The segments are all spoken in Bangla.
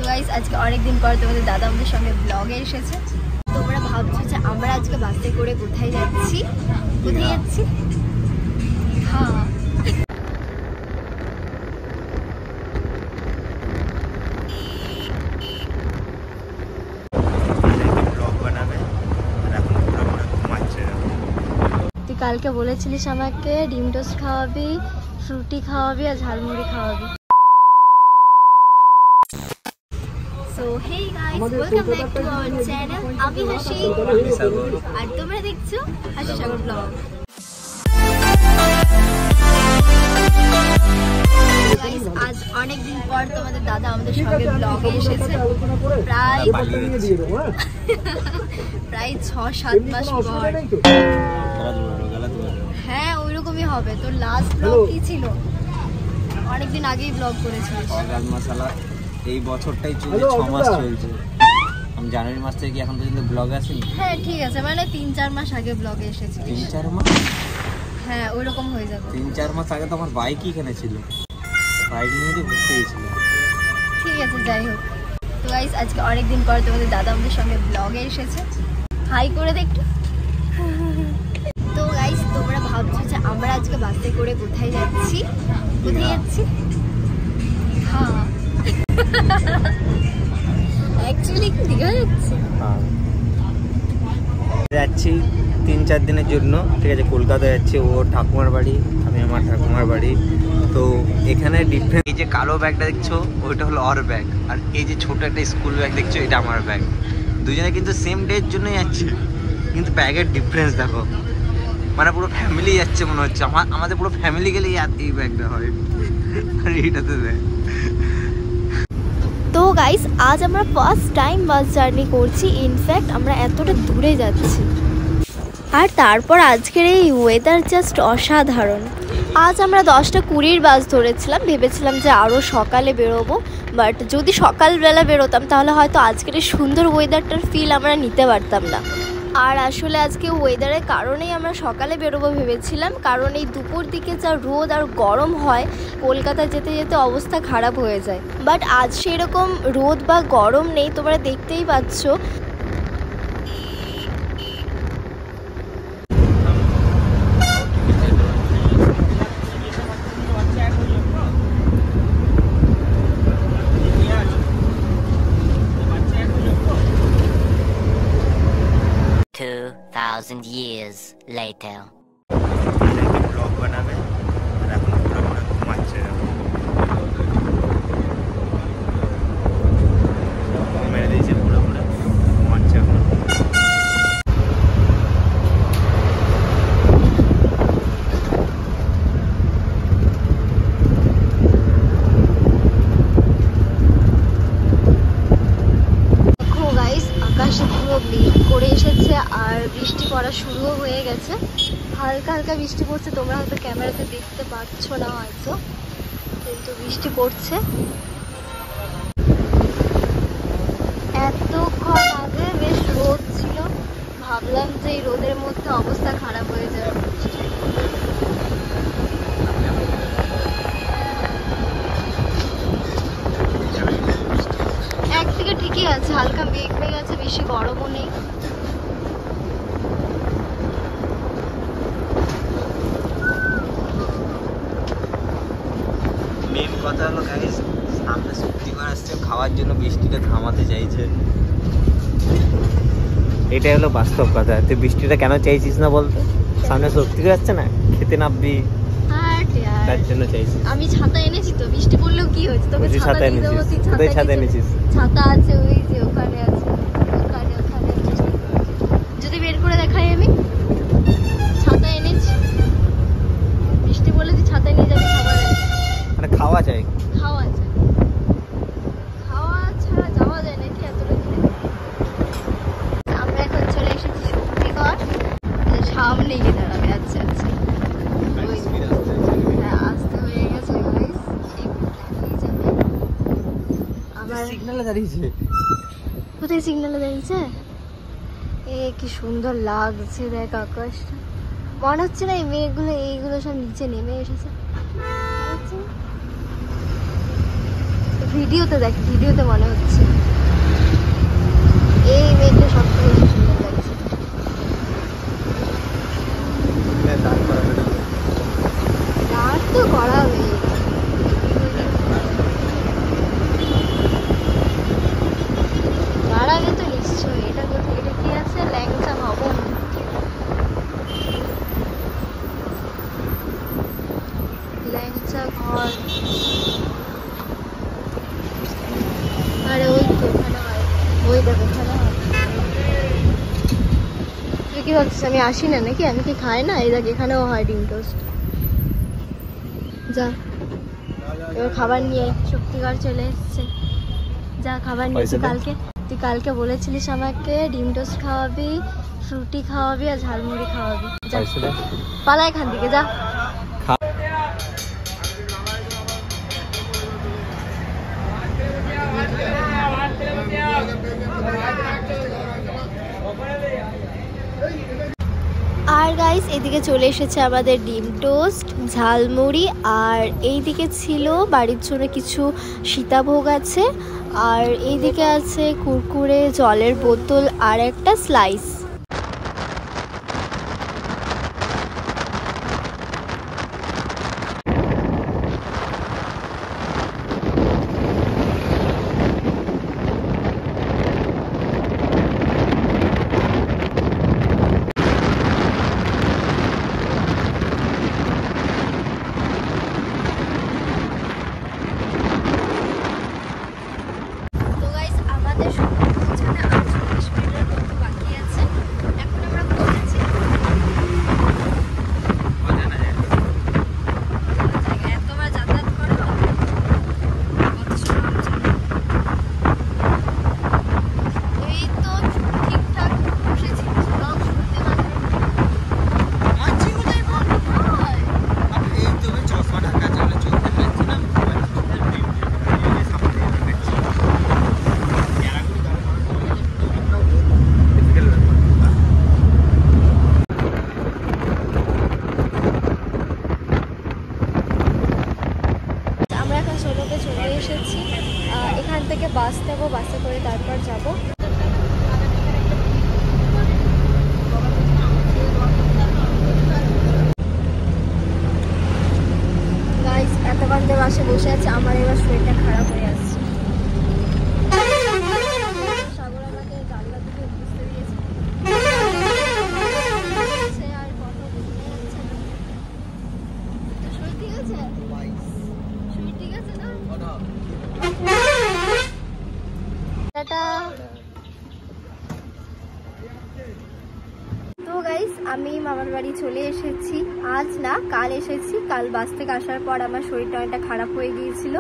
গাইস আজকে অনেক দিন পর তোমাদের দাদা আমাদের সঙ্গে ব্লগে এসেছে। তোমরা ভাবছো যে আমরা আজকে বাসে করে কোথায় যাচ্ছি? হ্যাঁ, তুই কালকে বলেছিলিস আমাকে ডিম টোস্ট খাওয়াবি, ফ্রুটি খাওয়াবি আর ঝালমুড়ি খাওয়াবি। So hey guys, welcome back to our channel. আমি হাসি আর তোমরা দেখছো হাসি সাগর ব্লগ। গাইস আজ অনেক দিন পর তোমাদের দাদা আমাদের সঙ্গে ব্লগে এসেছে। প্রায় 6-7 মাস পর। হ্যাঁ ওইরকমই হবে। তোর লাস্ট ব্লগ কি ছিল? অনেকদিন আগেই ব্লগ করেছিলিস। এই বছরটাই চলছে, 6 মাস চলছে। আমি জানুয়ারি মাস থেকে এখন পর্যন্ত ব্লগ আসেনি। হ্যাঁ ঠিক আছে, মানে 3-4 মাস আগে ব্লগে এসেছি। 3-4 মাস? হ্যাঁ ওইরকম হয়ে যাবে। 3-4 মাস আগে তো আমার বাইকই এখানে ছিল, বাইক নিয়ে তো ঘুরতে গেছিলাম। ঠিক আছে যাই হোক। তো গাইস আজকে অনেক দিন পর তোমাদের দাদা আমাদের সঙ্গে ব্লগে এসেছে। হাই করে দে একটু। তো গাইস তোমরা ভাবছো যে আমরা আজকে বাসে করে কোথায় যাচ্ছি? হ্যাঁ অ্যাকচুয়ালি কি দীঘা যাচ্ছি? যাচ্ছি 3-4 দিনের জন্য, ঠিক আছে। কলকাতা যাচ্ছি, ও ঠাকুমার বাড়ি, আমি আমার ঠাকুমার বাড়ি। তো এখানে ডিফারেন্স, এই যে কালো ব্যাগটা দেখছো ওইটা হলো ওর ব্যাগ, আর এই যে ছোট একটা স্কুল ব্যাগ দেখছো এটা আমার ব্যাগ। দুজনে কিন্তু সেম ডের জন্য যাচ্ছি, কিন্তু ব্যাগের ডিফারেন্স দেখো। মানে পুরো ফ্যামিলি যাচ্ছে মনে হচ্ছে। আমাদের পুরো ফ্যামিলি গেলে এই ব্যাগটা হয়, আর এইটাতে দেয়। তো গাইস আজ আমরা ফার্স্ট টাইম বাস জার্নি করছি। ইনফ্যাক্ট আমরা এতটা দূরে যাচ্ছি, আর তারপর আজকের এই ওয়েদার জাস্ট অসাধারণ। আজ আমরা 10:20 বাস ধরেছিলাম, ভেবেছিলাম যে আরও সকালে বেরোবো, বাট যদি সকালবেলা বেরোতাম তাহলে হয়তো আজকের এই সুন্দর ওয়েদারটার ফিল আমরা নিতে পারতাম না। আর আসলে আজকে ওয়েদারের কারণেই আমরা সকালে বেরোবো ভেবেছিলাম, কারণ এই দুপুর দিকে যা রোদ আর গরম হয় কলকাতা যেতে যেতে অবস্থা খারাপ হয়ে যায়। বাট আজ সেরকম রোদ বা গরম নেই, তোমরা দেখতেই পাচ্ছ। 2,000 years later. ব্লগ বানাবে আর এখন আমরা ঘুমাচ্ছে, মেরে দিয়েছে পুরো ঘুমাচ্ছে এখন। আকাশে পুরো মেঘ করে এসেছে আর বৃষ্টি পড়া শুরুও হয়ে গেছে। হালকা হালকা বৃষ্টি পড়ছে, তোমরা হয়তো ক্যামেরাতে দেখতে পাচ্ছ না হয়তো, কিন্তু বৃষ্টি পড়ছে। এতক্ষণ আগে বেশ রোদ ছিল, ভাবলাম যে এই রোদের মধ্যে অবস্থা খারাপ হয়ে যাবে। একদিকে ঠিকই আছে, হালকা মেঘ মেঘ আছে, বেশি গরমও নেই। মেন কথা হলো গাইস, সামনে শক্তিগড় আসছে, খাওয়ার জন্য বৃষ্টিটা থামাতে চাইছে। এটাই হলো বাস্তব কথা। তুই বৃষ্টিটা কেন চাইছিস না বলতো? সামনে শক্তিগড় আসছে না, খেতে নামবি, তার জন্য চাইছিস। আমি ছাতা এনেছি তো, বৃষ্টি পড়লেও কি হয়েছে? তোকে ছাতা এনেছিস? কোথায় ছাতা এনেছিস? ছাতা আছে ওই যে ওখানে আছে, ওখানে যদি বের করে দেখাই আমি। ছাতা এনেছি, বৃষ্টি পড়লে তুই ছাতা নিয়ে যাবি খাবার? মানে খাওয়া যায়, খাওয়া ছাড়া যাওয়া যায় নাকি এতটা দূরে? আমরা এখন চলে এসেছি শক্তিগড়, সামনে গিয়ে দাঁড়াবে। আচ্ছা হ্যাঁ আসতে হয়ে গেছে। সিগন্যালে দাঁড়িয়েছে। কোথায় সিগন্যালে দাঁড়িয়েছে? কি সুন্দর লাগছে, দেখ আকাশটা। মনে হচ্ছে না এই মেঘগুলো এইগুলো সব নিচে নেমে এসেছে। ভিডিওতে দেখ, ভিডিওতে মনে হচ্ছে এই মেঘটা সব থেকে বেশি সুন্দর লাগছে। দাঁড় তো করাবে, দাঁড়াবে তো নিশ্চয়ই। এটা কোথায়, এটা কি আছে? ল্যাংচা ভবন। ল্যাংচা ঘর। আরে ওই তো ওখানে হয়, ওই দেখো ওখানে হয়। তুই কি ভাবছিস আমি আসি না নাকি? আমি কি খাই না? এই দেখ এখানেও হয় ডিম টোস্ট। যা এবার খাবার নিয়ে। শক্তিগড় চলে এসছে, যা খাবার নিয়েছি। তুই কালকে বলেছিলিস আমাকে ডিম টোস্ট খাওয়াবি, ফ্রুটি খাওয়াবি আর ঝালমুড়ি খাওয়াবি। যা পালা এখান থেকে, যা। আর গাইস এদিকে চলে এসেছে আমাদের ডিম টোস্ট, ঝালমুড়ি, আর এইদিকে ছিল বাড়ির জন্য কিছু সীতাভোগ আছে, আর এইদিকে আছে কুরকুরে, জলের বোতল আর একটা স্লাইস। চলে এসেছি, এখান থেকে বাস নেবো, বাসে করে তারপর যাব। গাইস এতক্ষণ ধরে বাসে বসে আছে, আমার এবার শরীরটা খারাপ হয়ে আসছে। সাগর আমাকে জানলা থেকে বুঝতে দিয়েছে, আর কথা বুঝতে যাচ্ছে না। শরীর ঠিক আছে? শরীর ঠিক আছে না? তো গাইস আমি মামার বাড়ি চলে এসেছি। আজ না কাল এসেছি। কাল বাস থেকে আসার পর আমার শরীরটা অনেকটা খারাপ হয়ে গিয়েছিল,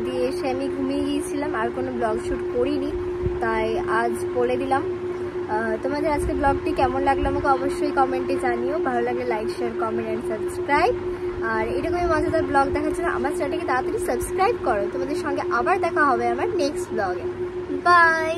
দিয়ে এসে আমি ঘুমিয়ে গিয়েছিলাম, আর কোনো ব্লগ শ্যুট করিনি, তাই আজ বলে দিলাম। তোমাদের আজকে ব্লগটি কেমন লাগলো আমাকে অবশ্যই কমেন্টে জানিও। ভালো লাগলে like, share, comment and subscribe. আর এরকমই মজাদার ব্লগ দেখার জন্য আমার চ্যানেলটিকে তাড়াতাড়ি সাবস্ক্রাইব করো। তোমাদের সঙ্গে আবার দেখা হবে আমার নেক্সট ব্লগে। বাই।